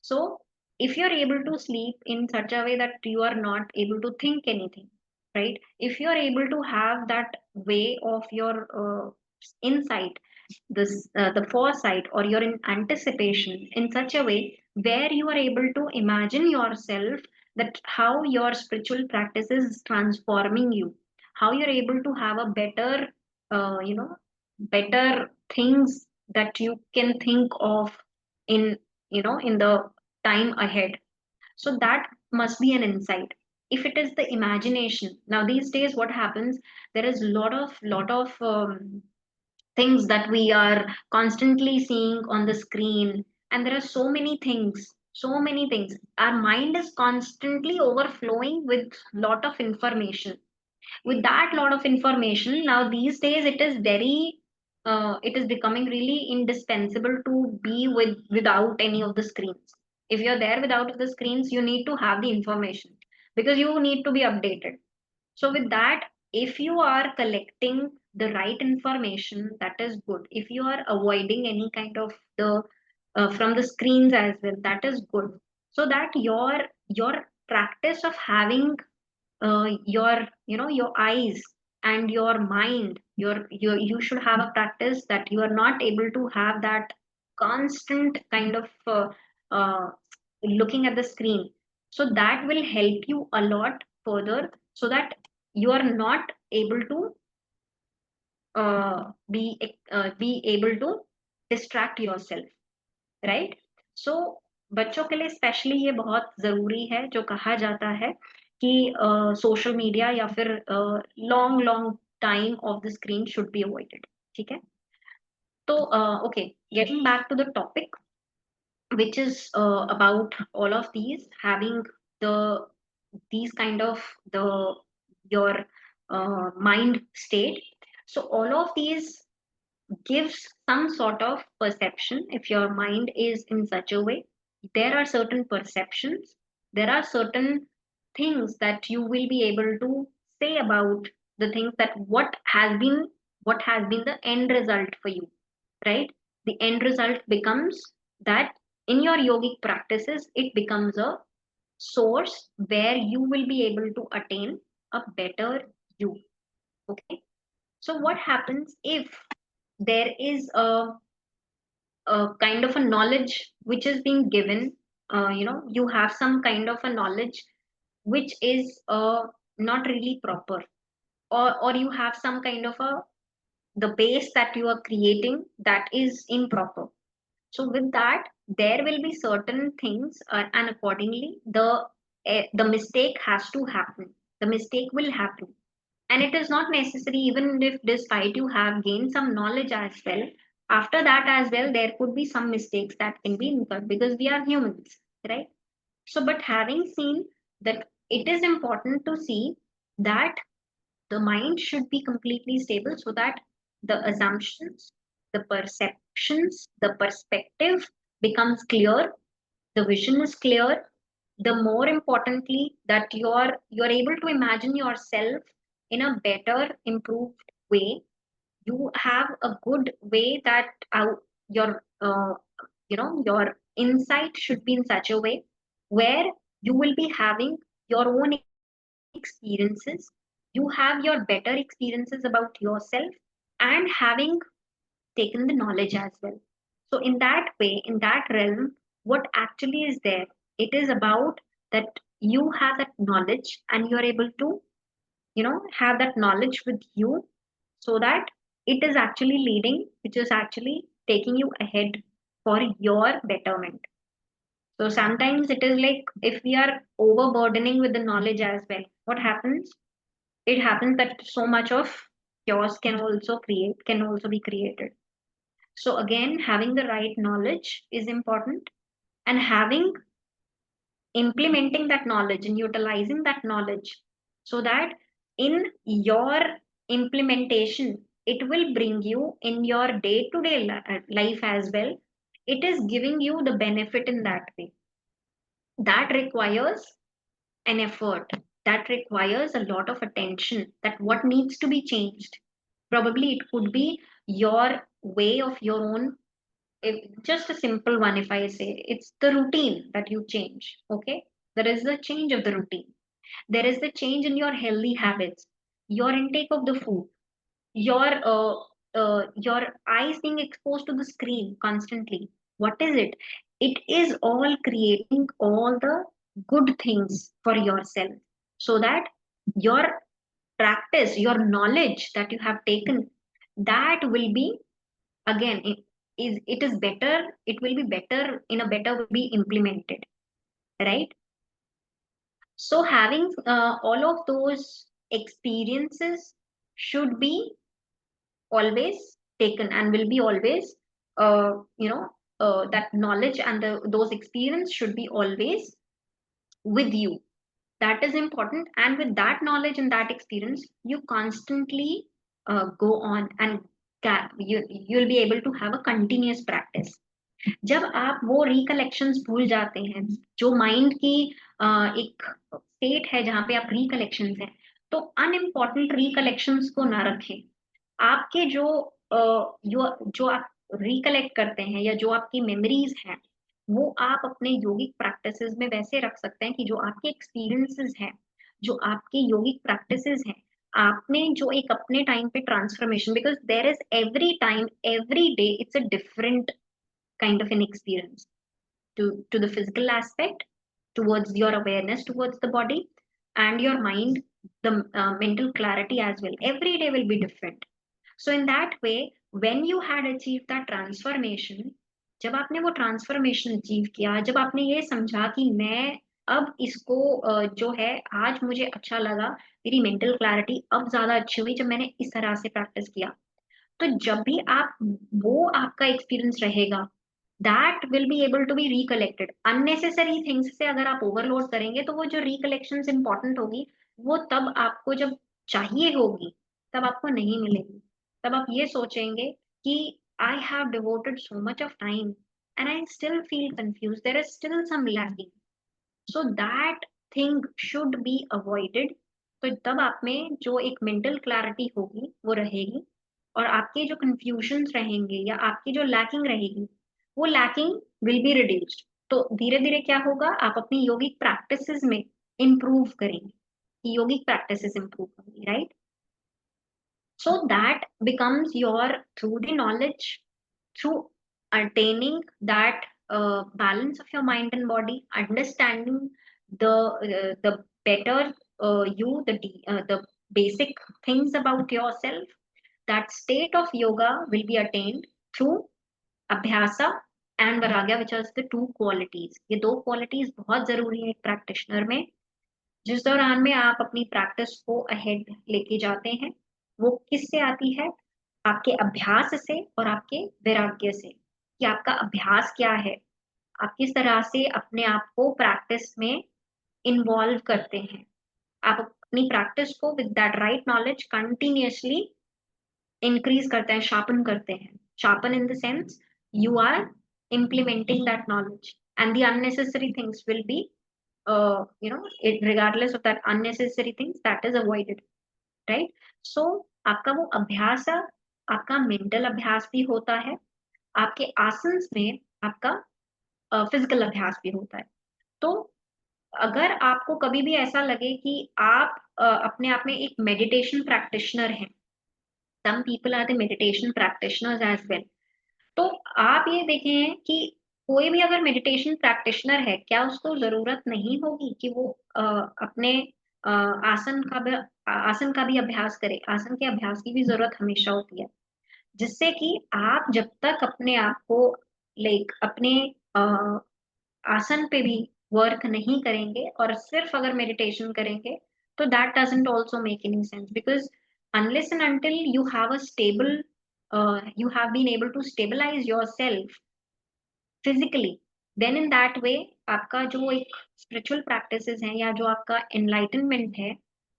So if you're able to sleep in such a way that you are not able to think anything, right? If you are able to have that way of your insight, the foresight, or your in anticipation in such a way where you are able to imagine yourself, that how your spiritual practice is transforming you, how you're able to have a better, better things that you can think of in in the time ahead. So that must be an insight. If it is the imagination, now these days what happens, there is lot of things that we are constantly seeing on the screen, and there are so many things, our mind is constantly overflowing with lot of information. With that lot of information, now these days it is very it is becoming really indispensable to be without any of the screens. If you're there without the screens, you need to have the information because you need to be updated. So with that, if you are collecting the right information, that is good. If you are avoiding any kind of the from the screens as well, that is good. So that your practice of having your your eyes and your mind, you should have a practice that you are not able to have that constant kind of uh, looking at the screen. So that will help you a lot further, so that you are not able to be able to distract yourself, right? So बच्चों के लिए specially ये बहुत जरूरी है, जो कहा जाता है कि सोशल मीडिया या फिर long long time of the screen should be avoided. ठीक है. तो okay, getting back to the topic, which is about all of these having these kind of the your mind state. So all of these gives some sort of perception. If your mind is in such a way, there are certain perceptions, there are certain things that you will be able to say about the things, that what has been the end result for you, right? The end result becomes that in your yogic practices, it becomes a source where you will be able to attain a better you. Okay. So what happens if there is a kind of a knowledge which is being given? You have some kind of a knowledge which is not really proper, or you have some kind of a the base that you are creating that is improper. So with that, there will be certain things, and accordingly, the mistake has to happen. The mistake will happen, and it is not necessary. Even if despite you have gained some knowledge as well, after that as well, there could be some mistakes that can be incurred because we are humans, right? So, but having seen that, it is important to see that the mind should be completely stable, so that the assumptions, the perceptions, the perspective becomes clear, the vision is clear. The more importantly, that you're able to imagine yourself in a better, improved way. You have a good way that your your insight should be in such a way where you will be having your own experiences, you have your better experiences about yourself, and having taken the knowledge as well. So, in that way, in that realm, what actually is there? It is about that you have that knowledge and you are able to, have that knowledge with you, so that it is actually leading, which is actually taking you ahead for your betterment. So sometimes it is like if we are overburdening with the knowledge as well, what happens? It happens that so much of chaos can also be created. So again, having the right knowledge is important, and having implementing that knowledge and utilizing that knowledge, so that in your implementation, it will bring you in your day to day life as well. It is giving you the benefit in that way. That requires an effort, that requires a lot of attention, that what needs to be changed. Probably it could be your way of your own. Just a simple one, if I say, it's the routine that you change. Okay, there is the change of the routine, there is the change in your healthy habits, your intake of the food, your eyes being exposed to the screen constantly. What is it? It is all creating all the good things for yourself, so that your practice, your knowledge that you have taken, that will be, again, it is better, it will be better, in a better way be implemented, right? So having all of those experiences should be always taken, and will be always that knowledge and those experience should be always with you. That is important, and with that knowledge and that experience, you constantly go on, and you'll be able to have a continuous practice. जब आप वो recollections भूल जाते हैं, जो mind की एक state है जहाँ पे आप रिकलेक्शंस है, तो अनइम्पॉर्टेंट रिकलेक्शंस को ना रखें। आपके जो आप रिकलेक्ट करते हैं या जो आपकी मेमोरीज हैं, वो आप अपने योगिक प्रैक्टिसेस में वैसे रख सकते हैं कि जो आपके एक्सपीरियंसेस हैं, जो आपके योगिक प्रैक्टिसेस हैं, आपने जो एक अपने टाइम पे transformation, because there is every time every day it's a different kind of an experience to the physical aspect, towards your awareness towards the body and your mind, the mental clarity as well. Every day will be different. So in that way, when you had achieved that transformation, जब आपने वो transformation achieve किया, जब आपने ये समझा कि मैं अब इसको जो है आज मुझे अच्छा लगा, मेरी मेंटल क्लैरिटी अब ज्यादा अच्छी हुई जब मैंने इस तरह से प्रैक्टिस किया, तो जब भी आप वो आपका एक्सपीरियंस रहेगा, that will be able to be recollected. Unnecessary things से अगर आप ओवरलोड करेंगे तो वो जो रिकलेक्शन इंपॉर्टेंट होगी, वो तब आपको जब चाहिए होगी तब आपको नहीं मिलेगी। तब आप ये सोचेंगे कि I have devoted so much of time and I still feel confuse, there is still some lacking, so that thing should be avoided. तो तब आप में जो एक मेंटल क्लैरिटी होगी वो रहेगी, और आपके जो कंफ्यूजन्स रहेंगे या आपकी जो लैकिंग रहेगी, वो लैकिंग विल बी रिड्यूस्ड। तो धीरे धीरे क्या होगा, आप अपनी योगिक प्रैक्टिसेस में इंप्रूव करेंगे, योगिक प्रैक्टिसेस इंप्रूव होंगी, right? So that becomes your, through the knowledge, through attaining that balance of your mind and body, understanding the better the basic things about yourself, that state of yoga will be attained through abhyasa and varagya, which are the two qualities. ये दो qualities बहुत जरूरी है एक practitioner में। जिस दौरान में आप अपनी प्रैक्टिस को अहेड लेके जाते हैं, वो किससे आती है? आपके अभ्यास से और आपके वैराग्य से। कि आपका अभ्यास क्या है, आप किस तरह से अपने आप को प्रैक्टिस में इन्वॉल्व करते हैं, आप अपनी प्रैक्टिस को with that right knowledge continuously increase करते हैं, शार्पन करते हैं। Sharpen in the sense you are implementing that knowledge, and the unnecessary things will be regardless of that unnecessary things, that is avoided, right? So आपका वो अभ्यास, आपका mental अभ्यास भी होता है, आपके आसन्स में आपका फिजिकल अभ्यास भी होता है। तो अगर आपको कभी भी ऐसा लगे कि आप अपने आप में एक मेडिटेशन प्रैक्टिशनर हैं, some people are the meditation practitioners as well, तो आप ये देखें कि कोई भी अगर मेडिटेशन प्रैक्टिशनर है, क्या उसको जरूरत नहीं होगी कि वो अपने आसन का भी अभ्यास करे? आसन के अभ्यास की भी जरूरत हमेशा होती है, जिससे कि आप जब तक अपने आप को अपने आसन पे भी वर्क नहीं करेंगे और सिर्फ अगर मेडिटेशन करेंगे, तो that doesn't also make any sense, because unless and until you have a stable you have been able to stabilize yourself physically, then in that way आपका जो एक स्पिरिचुअल प्रैक्टिसेस हैं या जो आपका एनलाइटनमेंट है,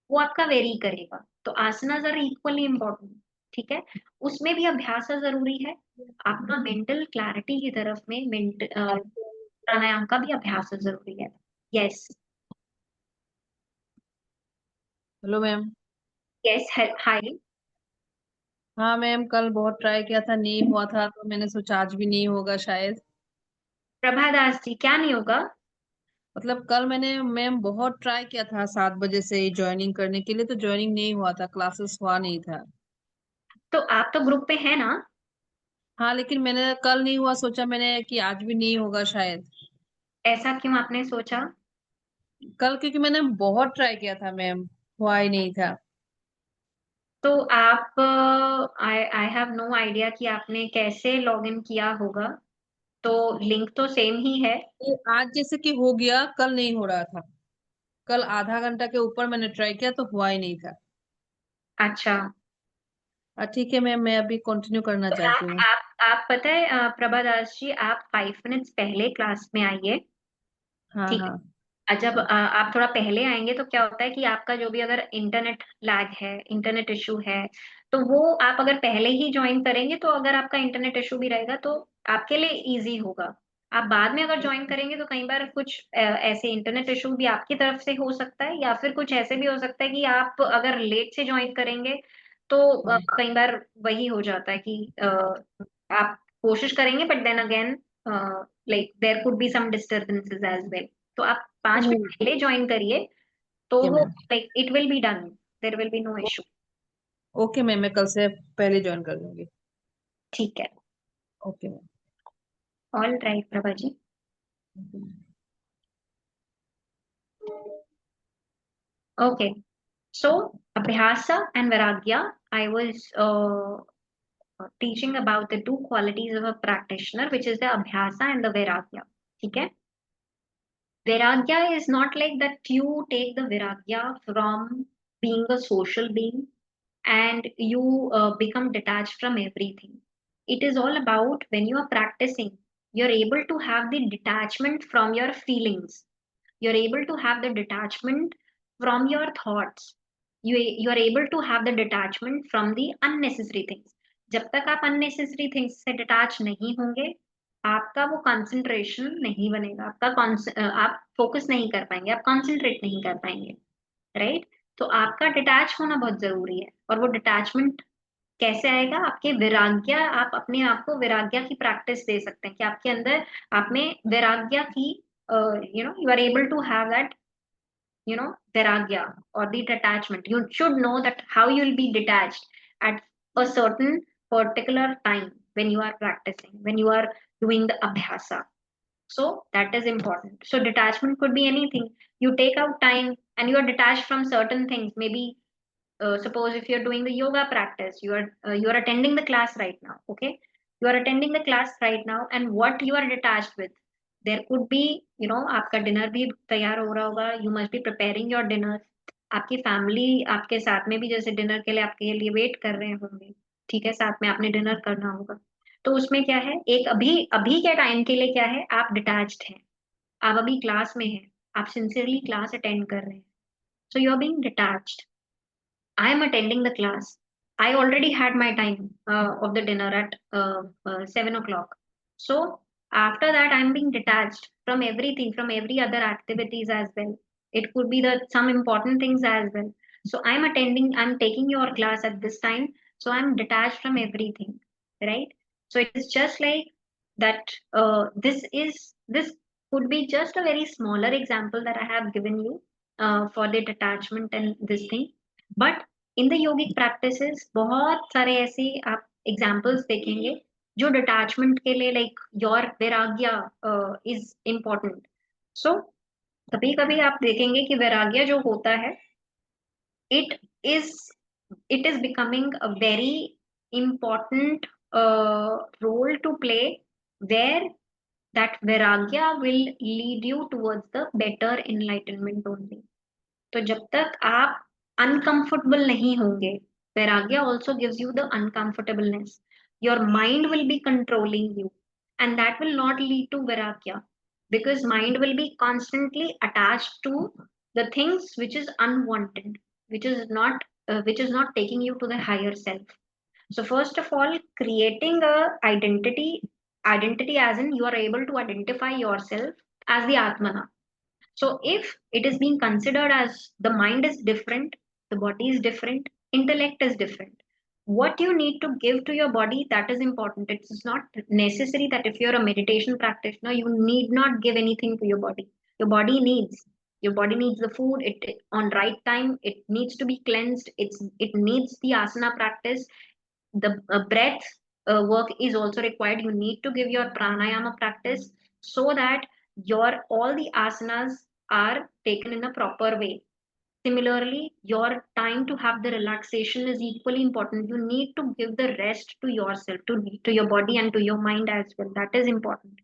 वो आपका वेरी करेगा। तो आसनास आर इक्वली इम्पोर्टेंट, ठीक है? उसमें भी अभ्यास जरूरी है। आपका मेंटल क्लैरिटी की तरफ में प्राणायाम का भी अभ्यास जरूरी है। Yes hello ma'am. Yes hi. हाँ मैम, कल बहुत ट्राई किया था, नहीं हुआ था, तो मैंने सोचा आज भी नहीं होगा शायद। प्रभा दास जी, क्या नहीं होगा? मतलब कल मैंने मैम बहुत ट्राई किया था 7 बजे से ज्वाइनिंग करने के लिए, तो ज्वाइनिंग नहीं हुआ था, क्लासेस हुआ नहीं था। तो आप तो ग्रुप पे है ना? हाँ, लेकिन मैंने कल नहीं हुआ, सोचा मैंने कि आज भी नहीं होगा शायद। ऐसा क्यों आपने सोचा? कल क्योंकि मैंने बहुत ट्राई किया था मैम, हुआ ही नहीं था। तो आप आई हैव नो आइडिया कि आपने कैसे लॉग इन किया होगा, तो लिंक तो सेम ही है। तो आज जैसे कि हो गया, कल नहीं हो रहा था। कल आधा घंटा के ऊपर मैंने ट्राई किया तो हुआ ही नहीं था। अच्छा, ठीक है मैम, मैं अभी कंटिन्यू करना तो चाहती हूँ। आप पता है प्रभा दास जी, आप 5 मिनट्स पहले क्लास में आइए, हाँ ठीक है? हाँ। जब आप थोड़ा पहले आएंगे तो क्या होता है कि आपका जो भी अगर इंटरनेट लैग है, इंटरनेट इशू है, तो वो आप अगर पहले ही ज्वाइन करेंगे तो अगर आपका इंटरनेट इशू भी रहेगा तो आपके लिए इजी होगा। आप बाद में अगर ज्वाइन करेंगे तो कई बार कुछ ऐसे इंटरनेट इशू भी आपकी तरफ से हो सकता है, या फिर कुछ ऐसे भी हो सकता है कि आप अगर लेट से ज्वाइन करेंगे तो कई बार वही हो जाता है कि आप कोशिश करेंगे but then again like there could be some disturbances as well. तो आप 5 मिनट पहले ज्वाइन करिए तो Okay, वो ma'am. Like it will be done, there will be no issue. Okay ma'am, मैं कल से पहले ज्वाइन कर लूंगी। ठीक है, okay ma'am. All right Prabha ji. Okay, so Abhyasa and Vairagya, I was teaching about the two qualities of a practitioner, which is the Abhyasa and the Vairagya. Okay? Vairagya is not like that you take the Vairagya from being a social being and you become detached from everything. It is all about when you are practicing, you're able to have the detachment from your feelings. You're able to have the detachment from your thoughts. You are able to have the detachment from the unnecessary things. जब तक आप unnecessary things से detach नहीं होंगे, आपका वो concentration नहीं बनेगा, आप focus नहीं कर पाएंगे, आप concentrate नहीं कर पाएंगे, right? तो आपका detach होना बहुत जरूरी है। और वो detachment कैसे आएगा? आपके वैराग्य, आप अपने आप को वैराग्य की प्रैक्टिस दे सकते हैं कि आपके अंदर आप में वैराग्य की you are able to have that vairagya or the detachment. You should know that how you will be detached at a certain particular time when you are practicing, when you are doing the abhyasa. So that is important. So detachment could be anything. You take out time and you are detached from certain things. Maybe suppose if you're doing the yoga practice, you are attending the class right now. Okay, you are attending the class right now, and what you are detached with, there could be आपका dinner भी तैयार हो रहा होगा, you must be preparing your dinner. आपकी family आपके साथ में भी जैसे डिनर के लिए आपके लिए वेट कर रहे होंगे, ठीक है, साथ में आपने डिनर करना होगा। तो उसमें क्या है, एक अभी अभी के टाइम के लिए क्या है, आप डिटैच्ड हैं, आप अभी क्लास में हैं, आप सिंसियरली क्लास अटेंड कर रहे हैं, so you are being detached. I am attending the class. I already had my time of the dinner at 7 o'clock. So after that, I'm being detached from everything, from every other activities as well. It could be some important things as well. So I'm taking your class at this time. So I'm detached from everything, right? So it is just like that. This could be just a very smaller example that I have given you for the detachment and this thing. But in the yogic practices बहुत सारे ऐसे आप examples देखेंगे जो detachment के लिए like your वैराग्य is important. सो कभी कभी आप देखेंगे कि वैराग्य जो होता है it is becoming a very important role to play, where that vairagya will lead you towards the better enlightenment only. तो जब तक आप अनकंफर्टेबल नहीं होंगे, वैराग्य also gives you the uncomfortableness, your mind will be controlling you and that will not lead to वैराग्य, because mind will be constantly attached to the things which is unwanted, which is not taking you to the higher self. So first of all, creating a identity as in you are able to identify yourself as the atmana. So if it is being considered as the mind is different, the body is different, intellect is different, what you need to give to your body, that is important. It is not necessary that if you're a meditation practitioner, you need not give anything to your body. Your body needs the food, it on right time, it needs to be cleansed, it needs the asana practice, the breath work is also required. You need to give your pranayama practice so that your all the asanas are taken in a proper way. Similarly, your time to have the relaxation is equally important. You need to give the rest to yourself, to your body and to your mind as well. That is important.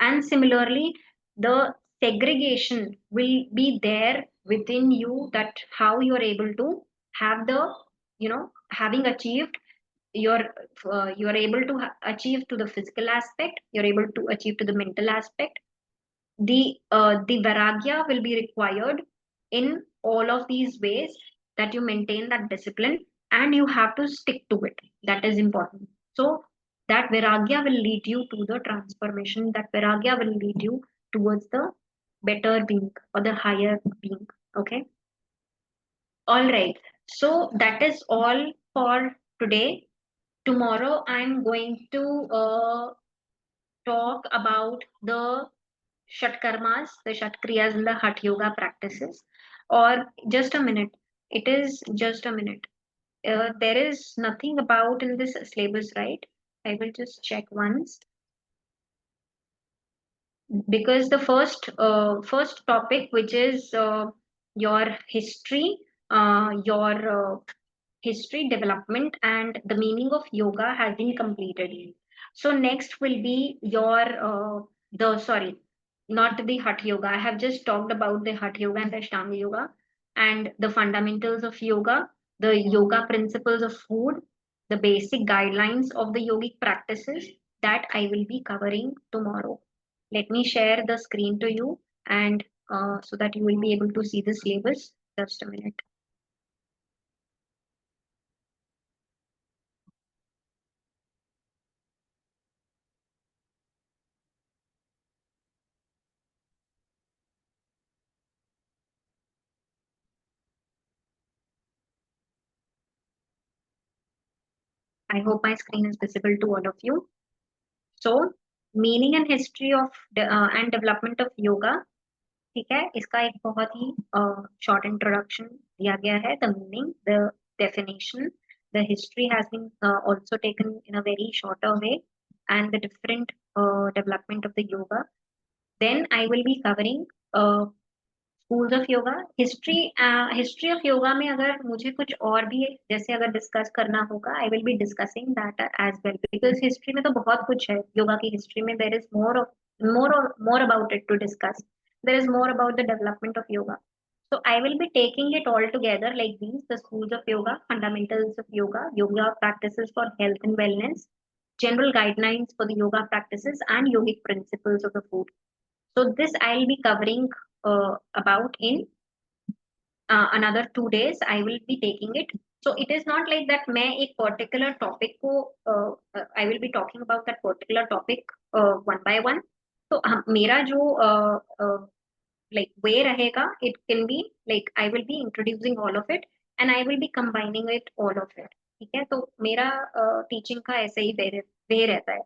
And similarly, the segregation will be there within you, that how you are able to have the, having achieved you're you are able to achieve to the physical aspect, you're able to achieve to the mental aspect. The vairagya will be required in all of these ways, that you maintain that discipline and you have to stick to it. That is important. So that viragya will lead you to the transformation. That viragya will lead you towards the better being or the higher being. Okay. All right. So that is all for today. Tomorrow I'm going to talk about the Shat Karmas, the Shat Kriyas and the Hatha Yoga practices. Or just a minute. It is just a minute. There is nothing about in this syllabus, right? I will just check once. Because the first topic, which is your history, your history, development, and the meaning of yoga has been completed. So next will be your the sorry, not the Hatha Yoga. I have just talked about the Hatha Yoga and the Ashtanga Yoga and the fundamentals of yoga, the yoga principles of food, the basic guidelines of the yogic practices that I will be covering tomorrow. Let me share the screen to you and so that you will be able to see the syllabus. Just a minute. I hope my screen is visible to all of you. So, meaning and history of and development of yoga. ठीक है, इसका एक बहुत ही short introduction दिया गया है. The meaning, the definition, the history has been also taken in a very shorter way, and the different development of the yoga. Then I will be covering schools of yoga. History of yoga में अगर मुझे कुछ और भी जैसे अगर discuss करना होगा, I will be discussing that as well, because history में तो बहुत कुछ है. योगा की हिस्ट्री में there is more about it to discuss. There is more about the development of yoga. So I will be taking it all together like these: the schools of yoga, fundamentals of yoga, yoga practices for health and wellness, general guidelines for the yoga practices, and yogic principles of the food. So this I'll be covering about in another 2 days. I will be taking it. So it is not like that मैं एक particular topic को I will be talking about that particular topic one by one. तो मेरा जो like way रहेगा, it can be like I will be introducing all of it and I will be combining it all of it. ठीक है, तो मेरा teaching का ऐसे ही way रहता है.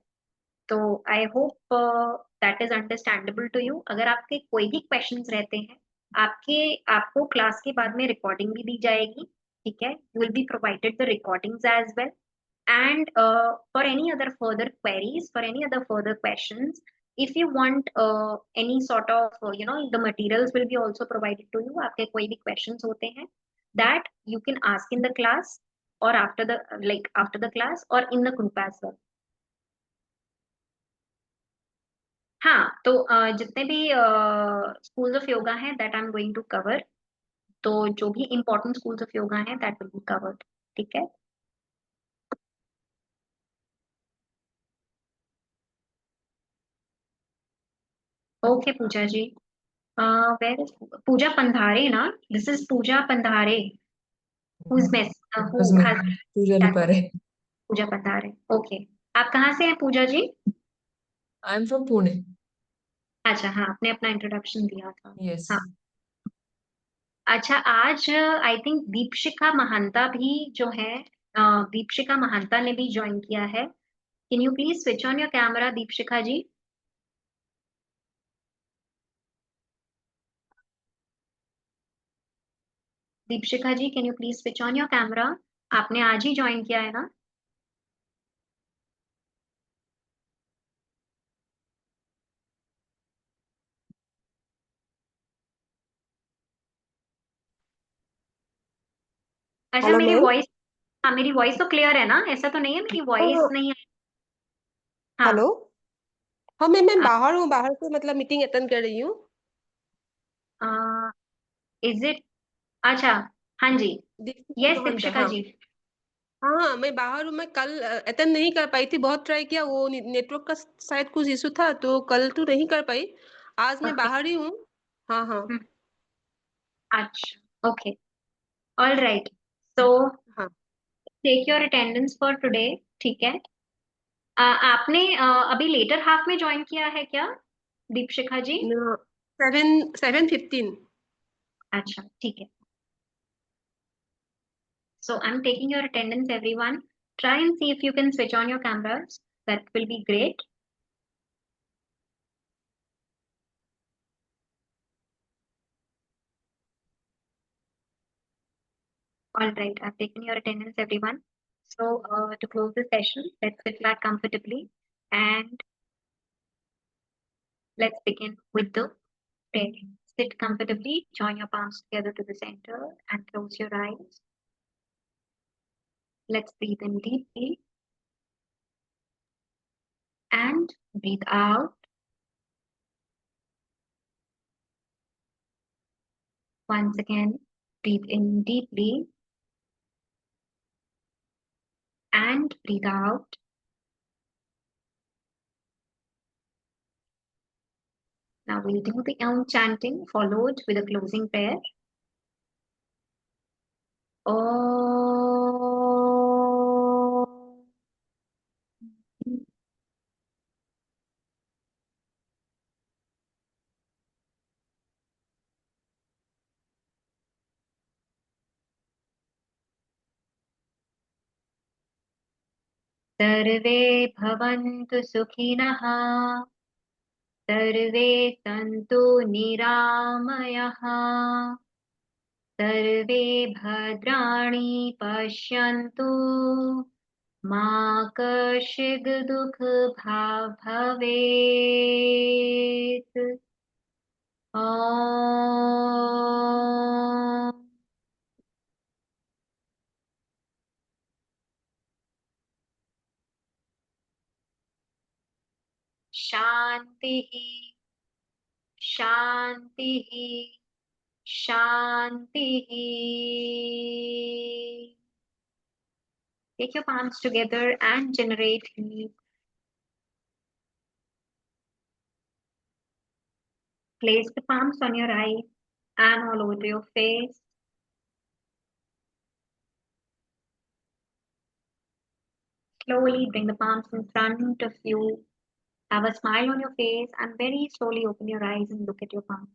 तो I hope that is understandable to you. अगर आपके कोई भी क्वेश्चंस रहते हैं, आपको क्लास के बाद में रिकॉर्डिंग भी दी जाएगी. ठीक है, you will be provided the recordings as well. And for any other further queries, for any other further questions, if you want any sort of the materials will be also provided to you. आपके कोई भी questions होते हैं, that you can ask in the class or after the class or in the group as well. हाँ, तो जितने भी schools of yoga हैं that I am going to cover. तो जो भी इम्पोर्टेंट स्कूल्स ऑफ योगा हैं दैट विल बी कवर्ड. ठीक है. Okay Pooja ji. Where is Pooja Pandhare ना? This is Pooja Pandhare. Who is Pooja नहीं पा रहे. पूजा पंधारे. ओके. आप कहाँ से हैं Pooja ji? I am from Pune. अच्छा, हाँ, आपने अपना इंट्रोडक्शन दिया था. यस. हाँ. अच्छा, आज आई थिंक दीपशिखा महांता भी जो है, दीपशिखा महांता ने भी ज्वाइन किया है. Can you please switch on your camera Deepshikha ji? Deepshikha ji, can you please switch on your camera? आपने आज ही ज्वाइन किया है ना? अच्छा, हेलो मेरी मैम. वॉइस, हाँ, मेरी वॉइस तो क्लियर है ना? ऐसा तो नहीं है मेरी वॉइस हाँ. नहीं है? हाँ. हेलो. हाँ मैम, मैं आ- बाहर हूँ, बाहर से मतलब मीटिंग अटेंड कर रही हूँ. Is it? अच्छा, हाँ जी. दीक्षिता यस महंता. दीपशिखा हाँ. जी. हाँ हाँ, मैं बाहर हूँ. मैं कल अटेंड नहीं कर पाई थी. बहुत ट्राई किया, वो नेटवर्क का शायद कुछ इशू था, तो कल तो नहीं कर पाई. आज मैं ओके. बाहर ही हूँ. हाँ हाँ. अच्छा, ओके. All right. सो हाँ. take your attendance for today. ठीक है. आपने अभी later half में join किया है क्या, दीपशिखा जी? No, 7:15. अच्छा, ठीक है. So I'm taking your attendance, everyone. Try and see if you can switch on your cameras. That will be great. All right, I've taken your attendance, everyone. So to close the session, let's sit back comfortably and let's begin with the prayer. Sit comfortably, join your palms together to the center and close your eyes. Let's breathe in deeply and breathe out. Once again, breathe in deeply and breathe out. Now we'll do the Om chanting followed with a closing prayer. Om. सर्वे भवन्तु सुखिनः सर्वे सन्तु निरामयः सर्वे भद्राणि पश्यन्तु मा कश्चित् दुःखभाग् भवेत्. ॐ. शान्तिः शान्तिः शान्तिः. Take your palms together and generate heat. Place the palms on your eyes and all over your face. Slowly bring the palms in front of you. Have a smile on your face and very slowly open your eyes and look at your palms.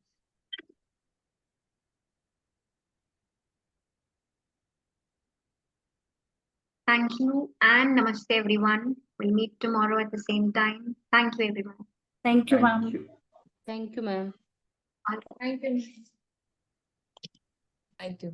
Thank you and namaste, everyone. We'll meet tomorrow at the same time. Thank you, everyone. Thank you, Thank ma'am. you. Thank you, ma'am. All right. Thank you. Thank you.